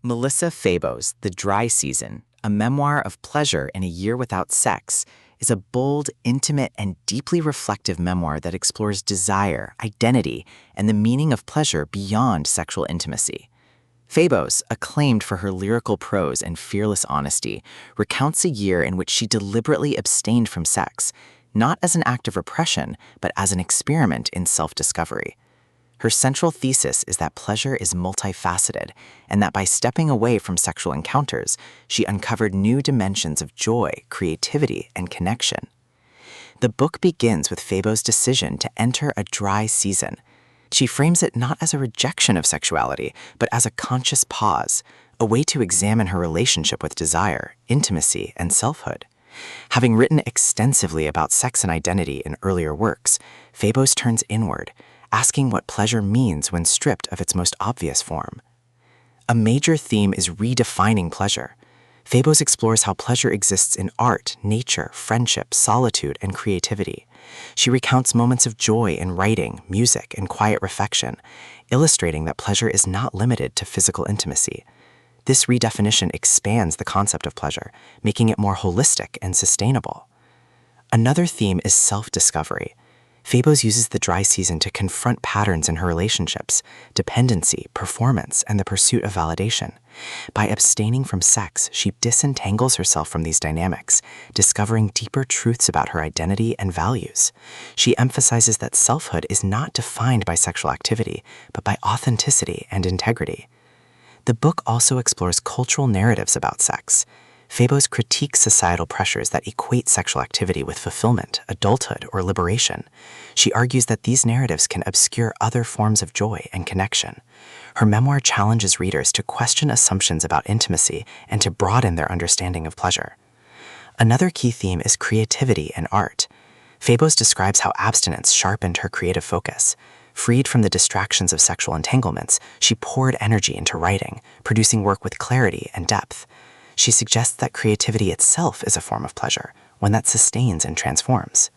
Melissa Febos' The Dry Season, a memoir of pleasure in a year without sex, is a bold, intimate, and deeply reflective memoir that explores desire, identity, and the meaning of pleasure beyond sexual intimacy. Febos, acclaimed for her lyrical prose and fearless honesty, recounts a year in which she deliberately abstained from sex, not as an act of repression, but as an experiment in self-discovery. Her central thesis is that pleasure is multifaceted, and that by stepping away from sexual encounters, she uncovered new dimensions of joy, creativity, and connection. The book begins with Febos' decision to enter a dry season. She frames it not as a rejection of sexuality, but as a conscious pause, a way to examine her relationship with desire, intimacy, and selfhood. Having written extensively about sex and identity in earlier works, Febos turns inward, asking what pleasure means when stripped of its most obvious form. A major theme is redefining pleasure. Febos explores how pleasure exists in art, nature, friendship, solitude, and creativity. She recounts moments of joy in writing, music, and quiet reflection, illustrating that pleasure is not limited to physical intimacy. This redefinition expands the concept of pleasure, making it more holistic and sustainable. Another theme is self-discovery. Febos uses the dry season to confront patterns in her relationships, dependency, performance, and the pursuit of validation. By abstaining from sex, she disentangles herself from these dynamics, discovering deeper truths about her identity and values. She emphasizes that selfhood is not defined by sexual activity, but by authenticity and integrity. The book also explores cultural narratives about sex. Febos critiques societal pressures that equate sexual activity with fulfillment, adulthood, or liberation. She argues that these narratives can obscure other forms of joy and connection. Her memoir challenges readers to question assumptions about intimacy and to broaden their understanding of pleasure. Another key theme is creativity and art. Febos describes how abstinence sharpened her creative focus. Freed from the distractions of sexual entanglements, she poured energy into writing, producing work with clarity and depth. She suggests that creativity itself is a form of pleasure, one that sustains and transforms.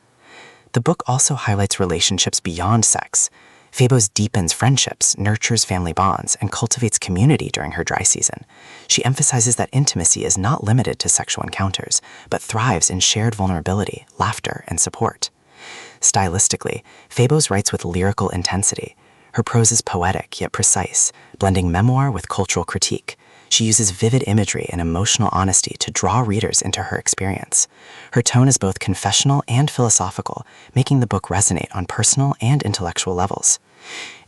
The book also highlights relationships beyond sex. Febos deepens friendships, nurtures family bonds, and cultivates community during her dry season. She emphasizes that intimacy is not limited to sexual encounters, but thrives in shared vulnerability, laughter, and support. Stylistically, Febos writes with lyrical intensity. Her prose is poetic yet precise, blending memoir with cultural critique. She uses vivid imagery and emotional honesty to draw readers into her experience. Her tone is both confessional and philosophical, making the book resonate on personal and intellectual levels.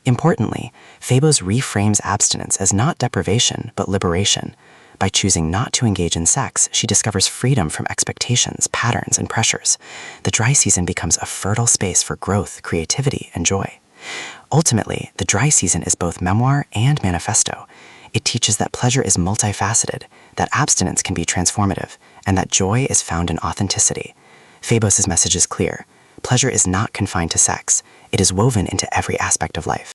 Importantly, Febos reframes abstinence as not deprivation, but liberation. By choosing not to engage in sex, she discovers freedom from expectations, patterns, and pressures. The dry season becomes a fertile space for growth, creativity, and joy. Ultimately, The Dry Season is both memoir and manifesto. It teaches that pleasure is multifaceted, that abstinence can be transformative, and that joy is found in authenticity. Febos' message is clear. Pleasure is not confined to sex. It is woven into every aspect of life.